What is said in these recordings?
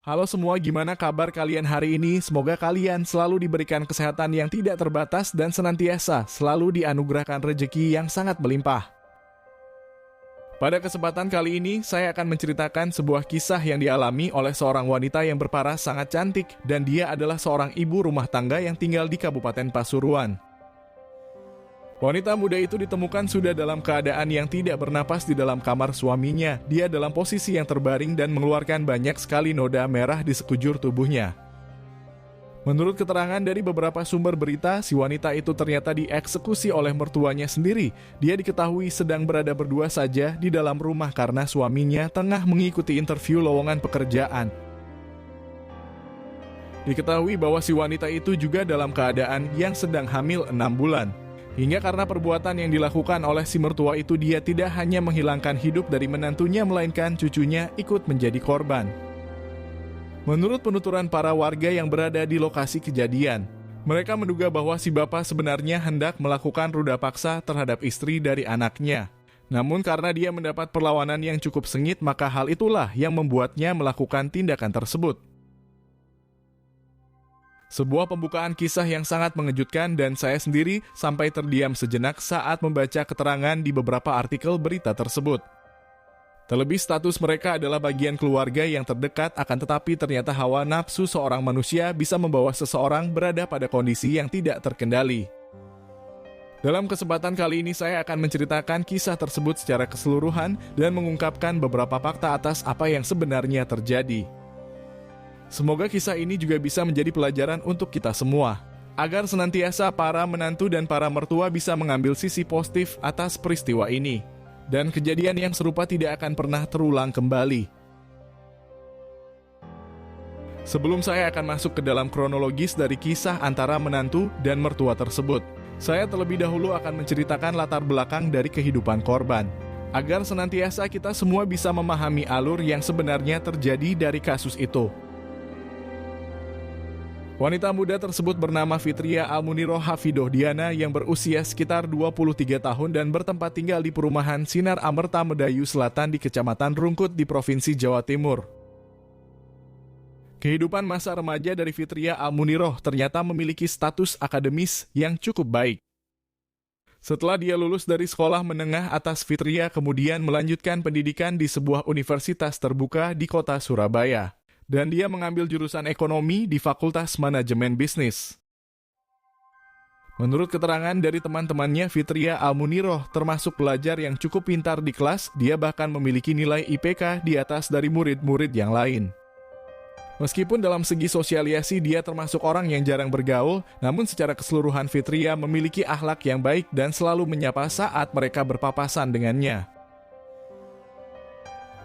Halo semua, gimana kabar kalian hari ini? Semoga kalian selalu diberikan kesehatan yang tidak terbatas dan senantiasa selalu dianugerahkan rezeki yang sangat melimpah. Pada kesempatan kali ini, saya akan menceritakan sebuah kisah yang dialami oleh seorang wanita yang berparas sangat cantik dan dia adalah seorang ibu rumah tangga yang tinggal di Kabupaten Pasuruan. Wanita muda itu ditemukan sudah dalam keadaan yang tidak bernapas di dalam kamar suaminya. Dia dalam posisi yang terbaring dan mengeluarkan banyak sekali noda merah di sekujur tubuhnya. Menurut keterangan dari beberapa sumber berita, si wanita itu ternyata dieksekusi oleh mertuanya sendiri. Dia diketahui sedang berada berdua saja di dalam rumah karena suaminya tengah mengikuti interview lowongan pekerjaan. Diketahui bahwa si wanita itu juga dalam keadaan yang sedang hamil 6 bulan. Hingga karena perbuatan yang dilakukan oleh si mertua itu, dia tidak hanya menghilangkan hidup dari menantunya, melainkan cucunya ikut menjadi korban. Menurut penuturan para warga yang berada di lokasi kejadian, mereka menduga bahwa si bapak sebenarnya hendak melakukan ruda paksa terhadap istri dari anaknya. Namun karena dia mendapat perlawanan yang cukup sengit, maka hal itulah yang membuatnya melakukan tindakan tersebut. Sebuah pembukaan kisah yang sangat mengejutkan dan saya sendiri sampai terdiam sejenak saat membaca keterangan di beberapa artikel berita tersebut. Terlebih status mereka adalah bagian keluarga yang terdekat, akan tetapi ternyata hawa nafsu seorang manusia bisa membawa seseorang berada pada kondisi yang tidak terkendali. Dalam kesempatan kali ini saya akan menceritakan kisah tersebut secara keseluruhan dan mengungkapkan beberapa fakta atas apa yang sebenarnya terjadi. Semoga kisah ini juga bisa menjadi pelajaran untuk kita semua, agar senantiasa para menantu dan para mertua bisa mengambil sisi positif atas peristiwa ini, dan kejadian yang serupa tidak akan pernah terulang kembali. Sebelum saya akan masuk ke dalam kronologis dari kisah antara menantu dan mertua tersebut, saya terlebih dahulu akan menceritakan latar belakang dari kehidupan korban, agar senantiasa kita semua bisa memahami alur yang sebenarnya terjadi dari kasus itu. Wanita muda tersebut bernama Fitria Almuniroh Hafidoh Diana yang berusia sekitar 23 tahun dan bertempat tinggal di perumahan Sinar Amerta Medayu Selatan di Kecamatan Rungkut di Provinsi Jawa Timur. Kehidupan masa remaja dari Fitria Almuniroh ternyata memiliki status akademis yang cukup baik. Setelah dia lulus dari sekolah menengah atas, Fitria kemudian melanjutkan pendidikan di sebuah universitas terbuka di kota Surabaya. Dan dia mengambil jurusan ekonomi di Fakultas Manajemen Bisnis. Menurut keterangan dari teman-temannya, Fitria Almuniroh termasuk pelajar yang cukup pintar di kelas, dia bahkan memiliki nilai IPK di atas dari murid-murid yang lain. Meskipun dalam segi sosialisasi dia termasuk orang yang jarang bergaul, namun secara keseluruhan Fitria memiliki akhlak yang baik dan selalu menyapa saat mereka berpapasan dengannya.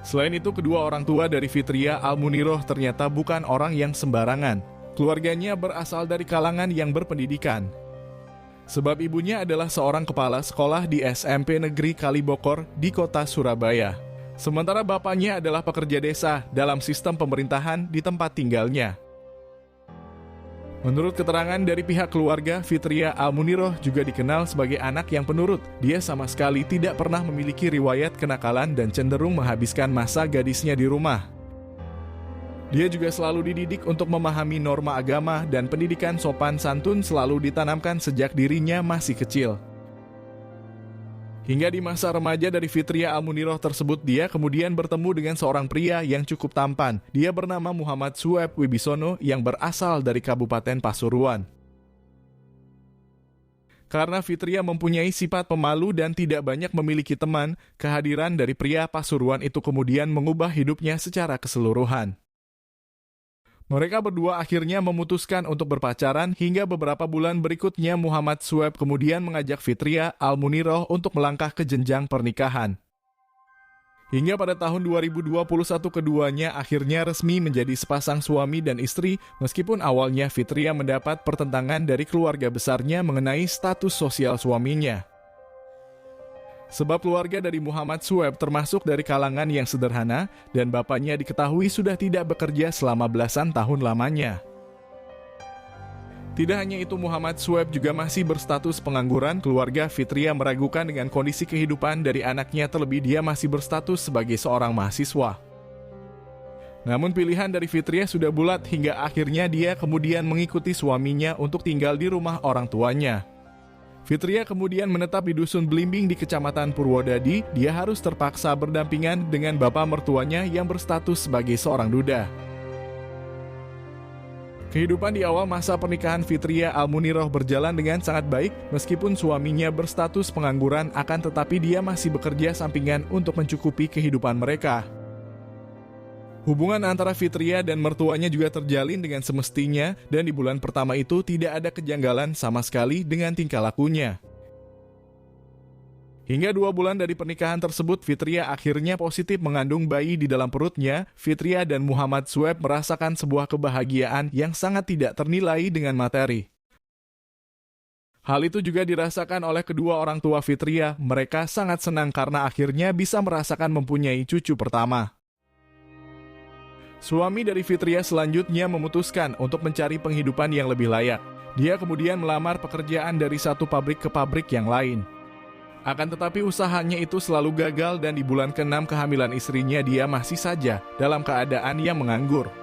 Selain itu, kedua orang tua dari Fitria Almuniroh ternyata bukan orang yang sembarangan. Keluarganya berasal dari kalangan yang berpendidikan. Sebab ibunya adalah seorang kepala sekolah di SMP Negeri Kalibokor di kota Surabaya. Sementara bapaknya adalah pekerja desa dalam sistem pemerintahan di tempat tinggalnya. Menurut keterangan dari pihak keluarga, Fitria Almuniroh juga dikenal sebagai anak yang penurut. Dia sama sekali tidak pernah memiliki riwayat kenakalan dan cenderung menghabiskan masa gadisnya di rumah. Dia juga selalu dididik untuk memahami norma agama dan pendidikan sopan santun selalu ditanamkan sejak dirinya masih kecil. Hingga di masa remaja dari Fitria Almuniroh tersebut, dia kemudian bertemu dengan seorang pria yang cukup tampan. Dia bernama Muhammad Sueb Wibisono yang berasal dari Kabupaten Pasuruan. Karena Fitria mempunyai sifat pemalu dan tidak banyak memiliki teman, kehadiran dari pria Pasuruan itu kemudian mengubah hidupnya secara keseluruhan. Mereka berdua akhirnya memutuskan untuk berpacaran hingga beberapa bulan berikutnya Muhammad Sueb kemudian mengajak Fitria Almuniroh untuk melangkah ke jenjang pernikahan. Hingga pada tahun 2021 keduanya akhirnya resmi menjadi sepasang suami dan istri, meskipun awalnya Fitria mendapat pertentangan dari keluarga besarnya mengenai status sosial suaminya. Sebab keluarga dari Muhammad Sueb termasuk dari kalangan yang sederhana dan bapaknya diketahui sudah tidak bekerja selama belasan tahun lamanya. Tidak hanya itu, Muhammad Sueb juga masih berstatus pengangguran. Keluarga Fitria meragukan dengan kondisi kehidupan dari anaknya, terlebih dia masih berstatus sebagai seorang mahasiswa. Namun pilihan dari Fitria sudah bulat hingga akhirnya dia kemudian mengikuti suaminya untuk tinggal di rumah orang tuanya. Fitria kemudian menetap di Dusun Belimbing di Kecamatan Purwodadi. Dia harus terpaksa berdampingan dengan bapak mertuanya yang berstatus sebagai seorang duda. Kehidupan di awal masa pernikahan Fitria Almuniroh berjalan dengan sangat baik, meskipun suaminya berstatus pengangguran, akan tetapi dia masih bekerja sampingan untuk mencukupi kehidupan mereka. Hubungan antara Fitria dan mertuanya juga terjalin dengan semestinya, dan di bulan pertama itu tidak ada kejanggalan sama sekali dengan tingkah lakunya. Hingga 2 bulan dari pernikahan tersebut, Fitria akhirnya positif mengandung bayi di dalam perutnya. Fitria dan Muhammad Sueb merasakan sebuah kebahagiaan yang sangat tidak ternilai dengan materi. Hal itu juga dirasakan oleh kedua orang tua Fitria. Mereka sangat senang karena akhirnya bisa merasakan mempunyai cucu pertama. Suami dari Fitria selanjutnya memutuskan untuk mencari penghidupan yang lebih layak. Dia kemudian melamar pekerjaan dari satu pabrik ke pabrik yang lain. Akan tetapi usahanya itu selalu gagal dan di bulan ke-6 kehamilan istrinya dia masih saja dalam keadaan yang menganggur.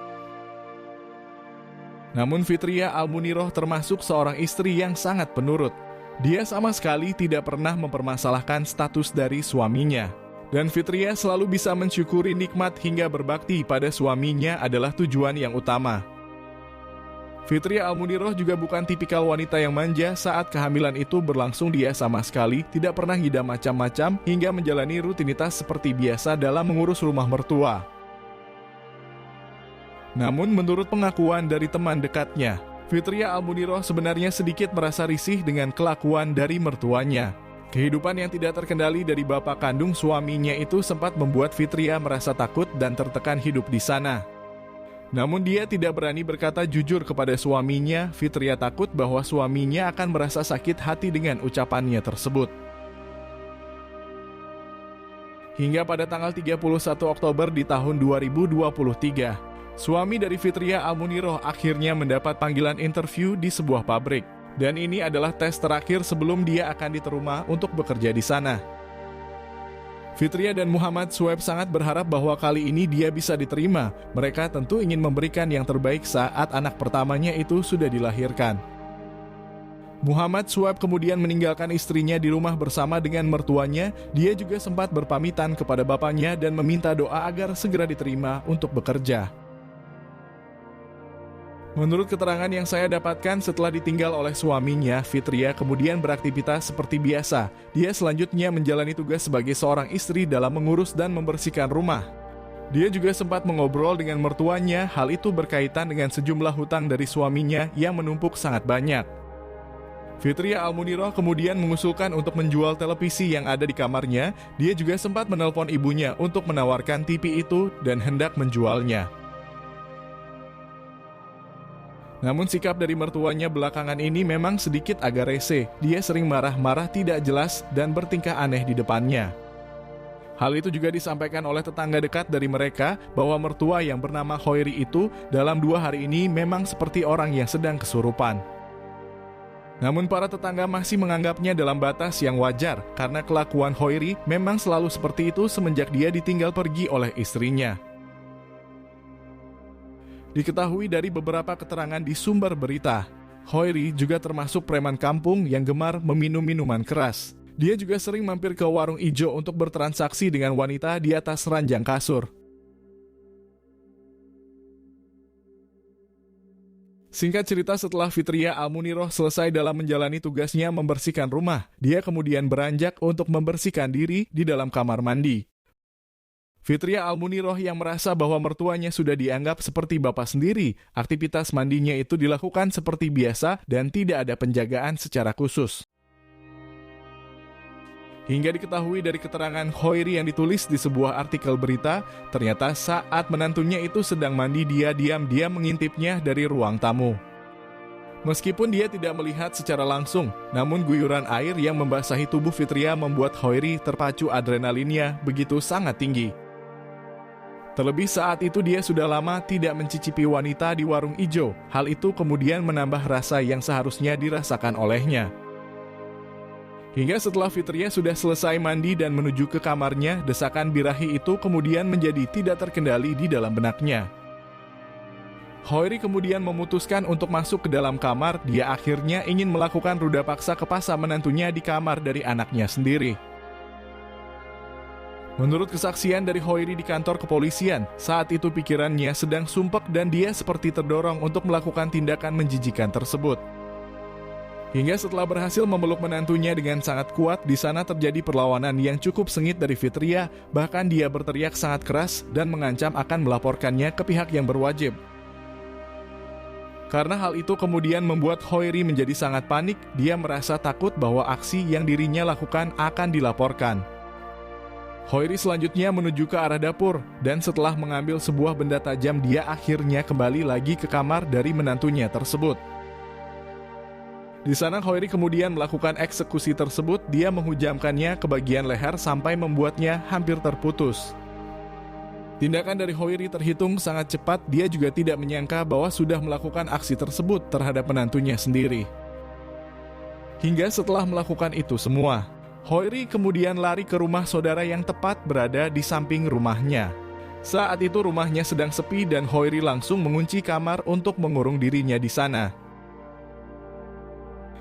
Namun Fitria Almuniroh termasuk seorang istri yang sangat penurut. Dia sama sekali tidak pernah mempermasalahkan status dari suaminya. Dan Fitria selalu bisa mensyukuri nikmat hingga berbakti pada suaminya adalah tujuan yang utama. Fitria Almuniroh juga bukan tipikal wanita yang manja. Saat kehamilan itu berlangsung, dia sama sekali tidak pernah ngidam macam-macam hingga menjalani rutinitas seperti biasa dalam mengurus rumah mertua. Namun menurut pengakuan dari teman dekatnya, Fitria Almuniroh sebenarnya sedikit merasa risih dengan kelakuan dari mertuanya. Kehidupan yang tidak terkendali dari bapak kandung suaminya itu sempat membuat Fitria merasa takut dan tertekan hidup di sana. Namun dia tidak berani berkata jujur kepada suaminya. Fitria takut bahwa suaminya akan merasa sakit hati dengan ucapannya tersebut. Hingga pada tanggal 31 Oktober di tahun 2023, suami dari Fitria Almuniroh akhirnya mendapat panggilan interview di sebuah pabrik. Dan ini adalah tes terakhir sebelum dia akan diterima untuk bekerja di sana. Fitria dan Muhammad Sueb sangat berharap bahwa kali ini dia bisa diterima. Mereka tentu ingin memberikan yang terbaik saat anak pertamanya itu sudah dilahirkan. Muhammad Sueb kemudian meninggalkan istrinya di rumah bersama dengan mertuanya. Dia juga sempat berpamitan kepada bapaknya dan meminta doa agar segera diterima untuk bekerja. Menurut keterangan yang saya dapatkan, setelah ditinggal oleh suaminya, Fitria kemudian beraktivitas seperti biasa. Dia selanjutnya menjalani tugas sebagai seorang istri dalam mengurus dan membersihkan rumah. Dia juga sempat mengobrol dengan mertuanya. Hal itu berkaitan dengan sejumlah hutang dari suaminya yang menumpuk sangat banyak. Fitria Almuniroh kemudian mengusulkan untuk menjual televisi yang ada di kamarnya. Dia juga sempat menelpon ibunya untuk menawarkan TV itu dan hendak menjualnya. Namun sikap dari mertuanya belakangan ini memang sedikit agak rese. Dia sering marah-marah tidak jelas dan bertingkah aneh di depannya. Hal itu juga disampaikan oleh tetangga dekat dari mereka bahwa mertua yang bernama Hoiri itu dalam 2 hari ini memang seperti orang yang sedang kesurupan. Namun para tetangga masih menganggapnya dalam batas yang wajar karena kelakuan Hoiri memang selalu seperti itu semenjak dia ditinggal pergi oleh istrinya. Diketahui dari beberapa keterangan di sumber berita, Hoiri juga termasuk preman kampung yang gemar meminum minuman keras. Dia juga sering mampir ke warung ijo untuk bertransaksi dengan wanita di atas ranjang kasur. Singkat cerita, setelah Fitria Almuniroh selesai dalam menjalani tugasnya membersihkan rumah, dia kemudian beranjak untuk membersihkan diri di dalam kamar mandi. Fitria Almuniroh yang merasa bahwa mertuanya sudah dianggap seperti bapak sendiri, aktivitas mandinya itu dilakukan seperti biasa dan tidak ada penjagaan secara khusus. Hingga diketahui dari keterangan Hoiri yang ditulis di sebuah artikel berita, ternyata saat menantunya itu sedang mandi, dia diam-diam mengintipnya dari ruang tamu. Meskipun dia tidak melihat secara langsung, namun guyuran air yang membasahi tubuh Fitria membuat Hoiri terpacu adrenalinnya begitu sangat tinggi. Terlebih saat itu dia sudah lama tidak mencicipi wanita di warung ijo. Hal itu kemudian menambah rasa yang seharusnya dirasakan olehnya. Hingga setelah Fitria sudah selesai mandi dan menuju ke kamarnya, desakan birahi itu kemudian menjadi tidak terkendali di dalam benaknya. Hoiri kemudian memutuskan untuk masuk ke dalam kamar. Dia akhirnya ingin melakukan ruda paksa ke pasangan menantunya di kamar dari anaknya sendiri. Menurut kesaksian dari Hoiri di kantor kepolisian, saat itu pikirannya sedang sumpek dan dia seperti terdorong untuk melakukan tindakan menjijikan tersebut. Hingga setelah berhasil memeluk menantunya dengan sangat kuat, di sana terjadi perlawanan yang cukup sengit dari Fitria, bahkan dia berteriak sangat keras dan mengancam akan melaporkannya ke pihak yang berwajib. Karena hal itu kemudian membuat Hoiri menjadi sangat panik, dia merasa takut bahwa aksi yang dirinya lakukan akan dilaporkan. Hoiri selanjutnya menuju ke arah dapur, dan setelah mengambil sebuah benda tajam, dia akhirnya kembali lagi ke kamar dari menantunya tersebut. Di sana Hoiri kemudian melakukan eksekusi tersebut. Dia menghujamkannya ke bagian leher sampai membuatnya hampir terputus. Tindakan dari Hoiri terhitung sangat cepat. Dia juga tidak menyangka bahwa sudah melakukan aksi tersebut terhadap menantunya sendiri. Hingga setelah melakukan itu semua, Hoiri kemudian lari ke rumah saudara yang tepat berada di samping rumahnya. Saat itu rumahnya sedang sepi dan Hoiri langsung mengunci kamar untuk mengurung dirinya di sana.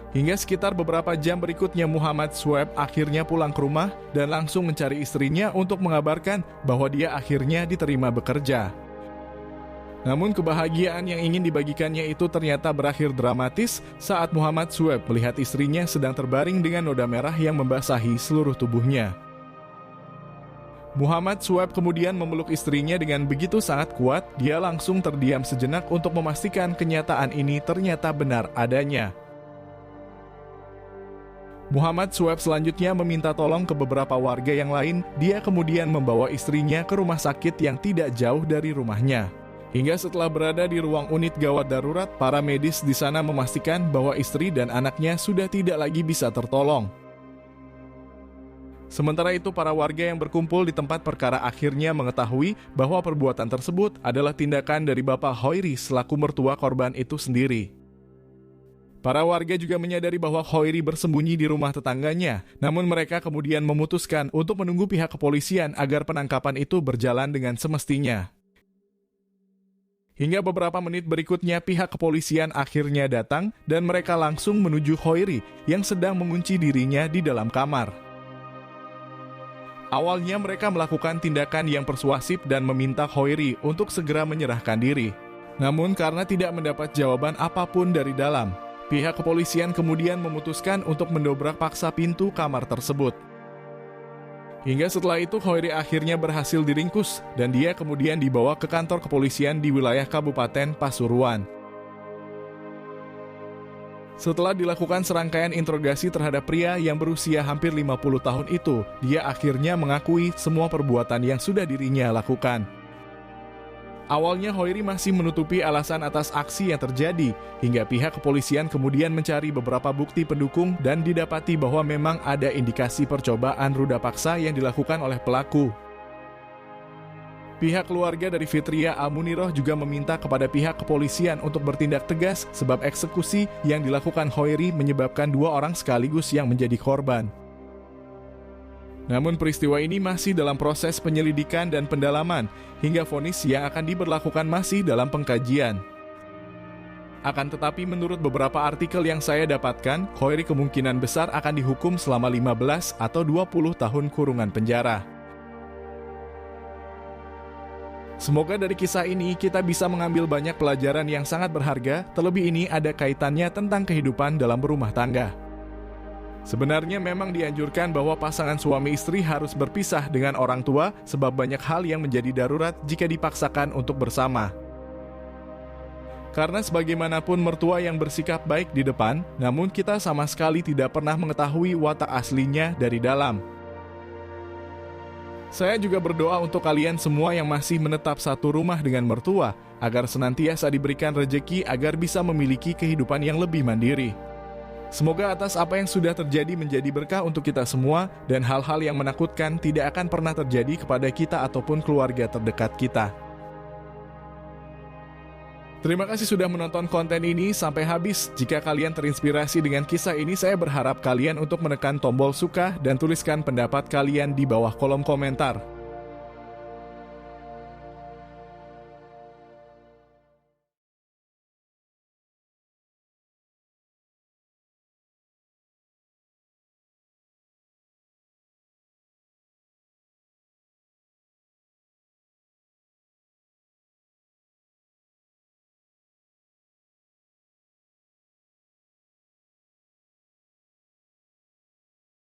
Hingga sekitar beberapa jam berikutnya Muhammad Shuaib akhirnya pulang ke rumah dan langsung mencari istrinya untuk mengabarkan bahwa dia akhirnya diterima bekerja. Namun kebahagiaan yang ingin dibagikannya itu ternyata berakhir dramatis saat Muhammad Shuaib melihat istrinya sedang terbaring dengan noda merah yang membasahi seluruh tubuhnya. Muhammad Shuaib kemudian memeluk istrinya dengan begitu sangat kuat, dia langsung terdiam sejenak untuk memastikan kenyataan ini ternyata benar adanya. Muhammad Shuaib selanjutnya meminta tolong ke beberapa warga yang lain. Dia kemudian membawa istrinya ke rumah sakit yang tidak jauh dari rumahnya. Hingga setelah berada di ruang unit gawat darurat, para medis di sana memastikan bahwa istri dan anaknya sudah tidak lagi bisa tertolong. Sementara itu, para warga yang berkumpul di tempat perkara akhirnya mengetahui bahwa perbuatan tersebut adalah tindakan dari Bapak Hoiri selaku mertua korban itu sendiri. Para warga juga menyadari bahwa Hoiri bersembunyi di rumah tetangganya, namun mereka kemudian memutuskan untuk menunggu pihak kepolisian agar penangkapan itu berjalan dengan semestinya. Hingga beberapa menit berikutnya pihak kepolisian akhirnya datang dan mereka langsung menuju Hoiri yang sedang mengunci dirinya di dalam kamar. Awalnya mereka melakukan tindakan yang persuasif dan meminta Hoiri untuk segera menyerahkan diri. Namun karena tidak mendapat jawaban apapun dari dalam, pihak kepolisian kemudian memutuskan untuk mendobrak paksa pintu kamar tersebut. Hingga setelah itu Hoiri akhirnya berhasil diringkus dan dia kemudian dibawa ke kantor kepolisian di wilayah Kabupaten Pasuruan. Setelah dilakukan serangkaian interogasi terhadap pria yang berusia hampir 50 tahun itu, dia akhirnya mengakui semua perbuatan yang sudah dirinya lakukan. Awalnya Hoiri masih menutupi alasan atas aksi yang terjadi, hingga pihak kepolisian kemudian mencari beberapa bukti pendukung dan didapati bahwa memang ada indikasi percobaan ruda paksa yang dilakukan oleh pelaku. Pihak keluarga dari Fitria Almuniroh juga meminta kepada pihak kepolisian untuk bertindak tegas sebab eksekusi yang dilakukan Hoiri menyebabkan 2 orang sekaligus yang menjadi korban. Namun peristiwa ini masih dalam proses penyelidikan dan pendalaman, hingga vonis yang akan diberlakukan masih dalam pengkajian. Akan tetapi menurut beberapa artikel yang saya dapatkan, Hoiri kemungkinan besar akan dihukum selama 15 atau 20 tahun kurungan penjara. Semoga dari kisah ini kita bisa mengambil banyak pelajaran yang sangat berharga, terlebih ini ada kaitannya tentang kehidupan dalam berumah tangga. Sebenarnya memang dianjurkan bahwa pasangan suami istri harus berpisah dengan orang tua sebab banyak hal yang menjadi darurat jika dipaksakan untuk bersama. Karena sebagaimanapun mertua yang bersikap baik di depan, namun kita sama sekali tidak pernah mengetahui watak aslinya dari dalam. Saya juga berdoa untuk kalian semua yang masih menetap satu rumah dengan mertua, agar senantiasa diberikan rejeki agar bisa memiliki kehidupan yang lebih mandiri. Semoga atas apa yang sudah terjadi menjadi berkah untuk kita semua dan hal-hal yang menakutkan tidak akan pernah terjadi kepada kita ataupun keluarga terdekat kita. Terima kasih sudah menonton konten ini sampai habis. Jika kalian terinspirasi dengan kisah ini, saya berharap kalian untuk menekan tombol suka dan tuliskan pendapat kalian di bawah kolom komentar.